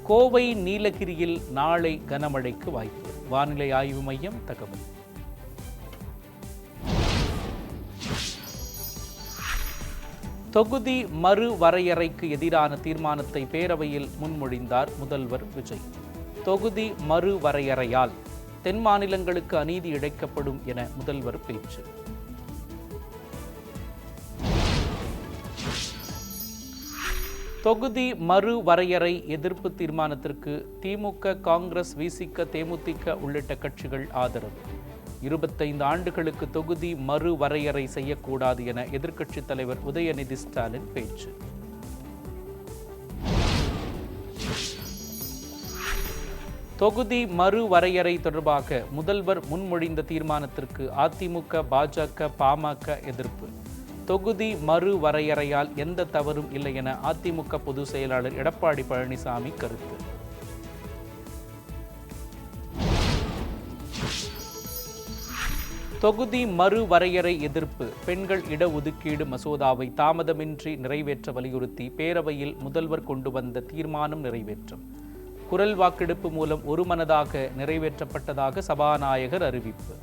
கோவை நீலகிரியில் நாளை கனமழைக்கு வாய்ப்பு. வானிலை ஆய்வு மையம் தகவல். தொகுதி மறுவரையறைக்கு எதிரான தீர்மானத்தை பேரவையில் முன்மொழிந்தார் முதல்வர் விஜய். தொகுதி மறுவரையறையால் தென் மாநிலங்களுக்கு அநீதி இழைக்கப்படும் என முதல்வர் பேச்சு. தொகுதி மறுவரையறை எதிர்ப்பு தீர்மானத்திற்கு திமுக, காங்கிரஸ், விசிக, தேமுதிக உள்ளிட்ட கட்சிகள் ஆதரவு. 25 ஆண்டுகளுக்கு தொகுதி மறுவரையறை செய்யக்கூடாது என எதிர்க்கட்சித் தலைவர் உதயநிதி ஸ்டாலின் பேச்சு. தொகுதி மறுவரையறை தொடர்பாக முதல்வர் முன்மொழிந்த தீர்மானத்திற்கு அதிமுக, பாஜக, பாமக எதிர்ப்பு. தொகுதி மறுவரையறையால் எந்த தவறும் இல்லை என அதிமுக பொதுச் செயலாளர் எடப்பாடி பழனிசாமி கருத்து. தொகுதி மறுவரையறை எதிர்ப்பு. பெண்கள் இடஒதுக்கீடு மசோதாவை தாமதமின்றி நிறைவேற்ற வலியுறுத்தி பேரவையில் முதல்வர் கொண்டு வந்த தீர்மானம் நிறைவேற்றம். குரல் வாக்கெடுப்பு மூலம் ஒருமனதாக நிறைவேற்றப்பட்டதாக சபாநாயகர் அறிவிப்பு.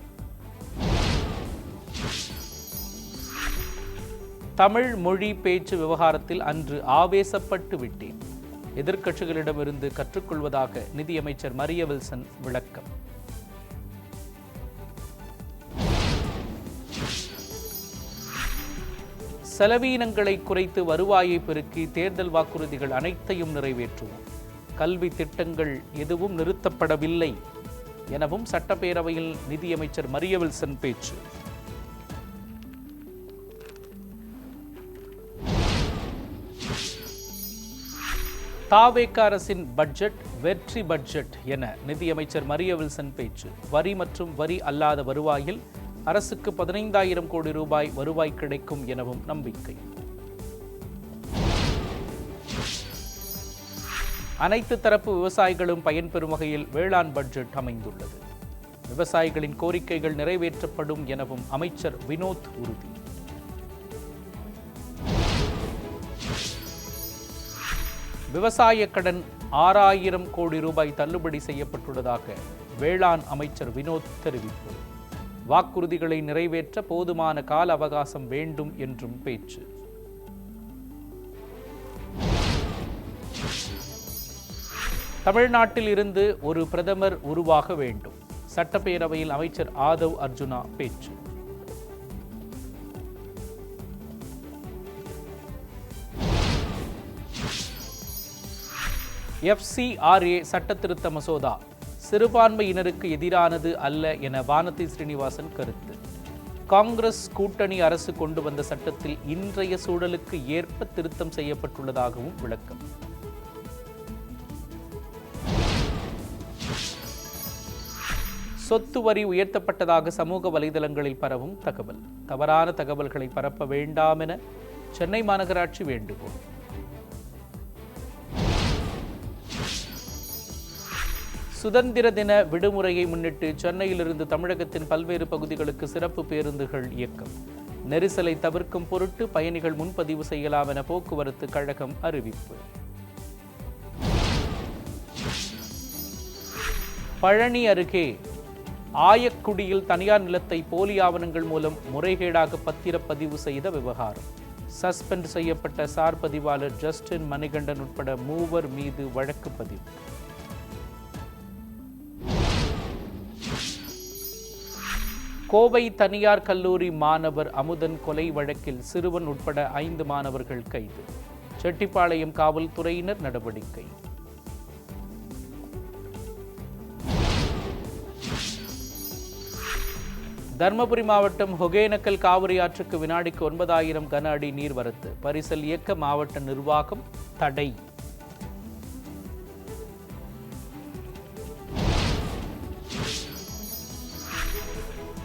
தமிழ் மொழி பேச்சு விவகாரத்தில் அன்று ஆவேசப்பட்டு விட்டேன். எதிர்க்கட்சிகளிடமிருந்து கற்றுக்கொள்வதாக நிதியமைச்சர் மரிய வில்சன் விளக்கம். செலவீனங்களை குறைத்து வருவாயை பெருக்கி தேர்தல் வாக்குறுதிகள் அனைத்தையும் நிறைவேற்றுவோம். கல்வி திட்டங்கள் எதுவும் நிறுத்தப்படவில்லை எனவும் சட்டப்பேரவையில் நிதியமைச்சர் மரிய வில்சன் பேச்சு. தாவேக அரசின் பட்ஜெட் வெற்றி பட்ஜெட் என நிதியமைச்சர் மரிய வில்சன் பேச்சு. வரி மற்றும் வரி அல்லாத வருவாயில் அரசுக்கு 15,000 கோடி ரூபாய் வருவாய் கிடைக்கும் எனவும் நம்பிக்கை. அனைத்து தரப்பு விவசாயிகளும் பயன்பெறும் வகையில் வேளாண் பட்ஜெட் அமைந்துள்ளது. விவசாயிகளின் கோரிக்கைகள் நிறைவேற்றப்படும் எனவும் அமைச்சர் வினோத் உறுதி. விவசாய கடன் 6,000 கோடி ரூபாய் தள்ளுபடி செய்யப்பட்டுள்ளதாக வேளாண் அமைச்சர் வினோத் தெரிவிப்பு. வாக்குறுதிகளை நிறைவேற்ற போதுமான கால அவகாசம் வேண்டும் என்றும் பேச்சு. தமிழ்நாட்டில் இருந்து ஒரு பிரதமர் உருவாக வேண்டும். சட்டப்பேரவையில் அமைச்சர் ஆதவ் அர்ஜுனா பேச்சு. FCRA சட்ட திருத்த மசோதா சிறுபான்மையினருக்கு எதிரானது அல்ல என வானதி ஸ்ரீனிவாசன் கருத்து. காங்கிரஸ் கூட்டணி அரசு கொண்டு வந்த சட்டத்தில் இன்றைய சூழலுக்கு ஏற்ப திருத்தம் செய்யப்பட்டுள்ளதாகவும் விளக்கம். சொத்து வரி உயர்த்தப்பட்டதாக சமூக வலைதளங்களில் பரவும் தகவல். தவறான தகவல்களை பரப்ப வேண்டாம் என சென்னை மாநகராட்சி வேண்டுகோள். சுதந்திர தின விடுமுறையை முன்னிட்டு சென்னையிலிருந்து தமிழகத்தின் பல்வேறு பகுதிகளுக்கு சிறப்பு பேருந்துகள் இயக்கம். நெரிசலை தவிர்க்கும் பொருட்டு பயணிகள் முன்பதிவு செய்யலாம் என போக்குவரத்து கழகம் அறிவிப்பு. பழனி அருகே ஆயக்குடியில் தனியார் நிலத்தை போலி ஆவணங்கள் மூலம் முறைகேடாக பத்திரப்பதிவு செய்த விவகாரம். சஸ்பெண்ட் செய்யப்பட்ட சார் பதிவாளர் ஜஸ்டின் மணிகண்டன் உட்பட 3 மீது வழக்கு பதிவு. கோவை தனியார் கல்லூரி மாணவர் அமுதன் கொலை வழக்கில் சிறுவன் உட்பட 5 மாணவர்கள் கைது. செட்டிப்பாளையம் காவல்துறையினர் நடவடிக்கை. தர்மபுரி மாவட்டம் ஒகேனக்கல் காவிரி ஆற்றுக்கு வினாடிக்கு 9,000 கன அடி நீர்வரத்து. பரிசல் இயக்க மாவட்ட நிர்வாகம் தடை.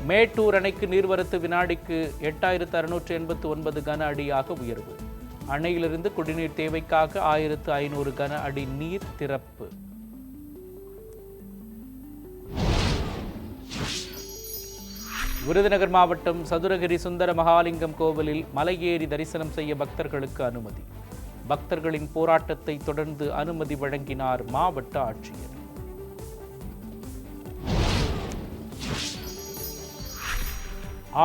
மேட்டூர் அணைக்கு நீர்வரத்து வினாடிக்கு 8,689 கன அடியாக உயர்வு. அணையிலிருந்து குடிநீர் தேவைக்காக 1,500 கன அடி நீர் திறப்பு. விருதுநகர் மாவட்டம் சதுரகிரி சுந்தர மகாலிங்கம் கோவிலில் மலையேறி தரிசனம் செய்ய பக்தர்களுக்கு அனுமதி. பக்தர்களின் போராட்டத்தை தொடர்ந்து அனுமதி வழங்கினார் மாவட்ட ஆட்சியர்.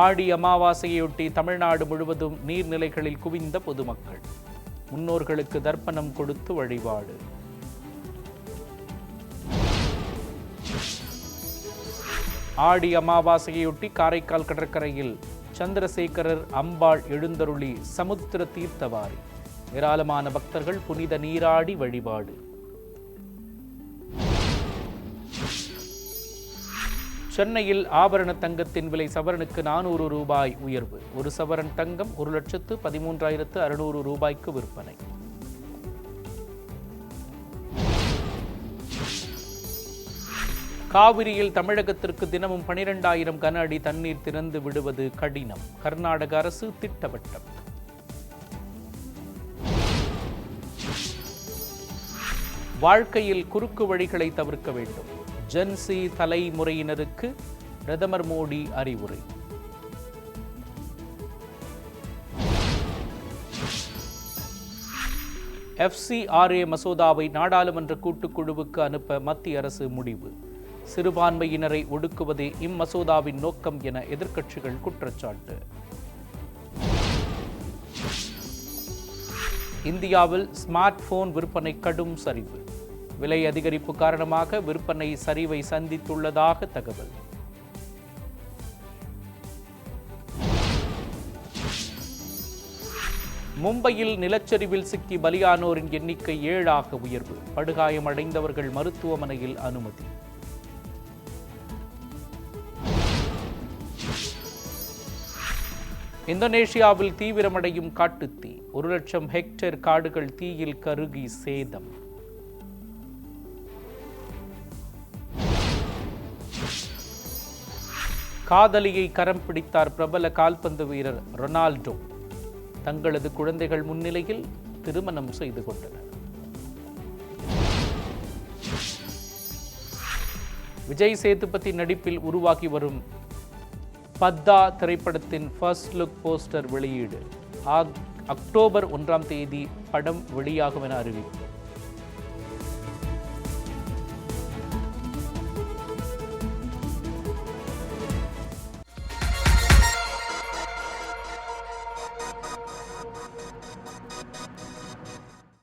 ஆடி அமாவாசையொட்டி தமிழ்நாடு முழுவதும் நீர்நிலைகளில் குவிந்த பொதுமக்கள். முன்னோர்களுக்கு தர்ப்பணம் கொடுத்து வழிபாடு. ஆடி அமாவாசையொட்டி காரைக்கால் கடற்கரையில் சந்திரசேகரர் அம்பாள் எழுந்தருளி சமுத்திர தீர்த்தவாரி. ஏராளமான பக்தர்கள் புனித நீராடி வழிபாடு. சென்னையில் ஆபரண தங்கத்தின் விலை சவரனுக்கு 400 ரூபாய் உயர்வு. ஒரு சவரன் தங்கம் 1,13,600 ரூபாய்க்கு விற்பனை. காவிரியில் தமிழகத்திற்கு தினமும் 12,000 கன அடி தண்ணீர் திறந்து விடுவது கடினம். கர்நாடக அரசு திட்டவட்டம். வாழ்க்கையில் குறுக்கு வழிகளை தவிர்க்க வேண்டும். ஜென்சி தலைமுறையினருக்கு பிரதமர் மோடி அறிவுரை. FCRA மசோதாவை நாடாளுமன்ற கூட்டுக்குழுவுக்கு அனுப்ப மத்திய அரசு முடிவு. சிறுபான்மையினரை ஒடுக்குவதே இம்மசோதாவின் நோக்கம் என எதிர்க்கட்சிகள் குற்றச்சாட்டு. இந்தியாவில் ஸ்மார்ட் போன் விற்பனை கடும் சரிவு. விலை அதிகரிப்பு காரணமாக விற்பனை சரிவை சந்தித்துள்ளதாக தகவல். மும்பையில் நிலச்சரிவில் சிக்கி பலியானோரின் எண்ணிக்கை 7 உயர்வு. படுகாயமடைந்தவர்கள் மருத்துவமனையில் அனுமதி. இந்தோனேஷியாவில் தீவிரமடையும் காட்டுத்தீ. 1,00,000 ஹெக்டேர் காடுகள் தீயில் கருகி சேதம். காதலியை கரம் பிடித்தார் பிரபல கால்பந்து வீரர் ரொனால்டோ. தங்களது குழந்தைகள் முன்னிலையில் திருமணம் செய்து கொண்டனர். விஜய் சேதுபதி நடிப்பில் உருவாகி வரும் பத்தா திரைப்படத்தின் ஃபர்ஸ்ட் லுக் போஸ்டர் வெளியீடு. அக்டோபர் 1 படம் வெளியாகும் என அறிவிப்பு.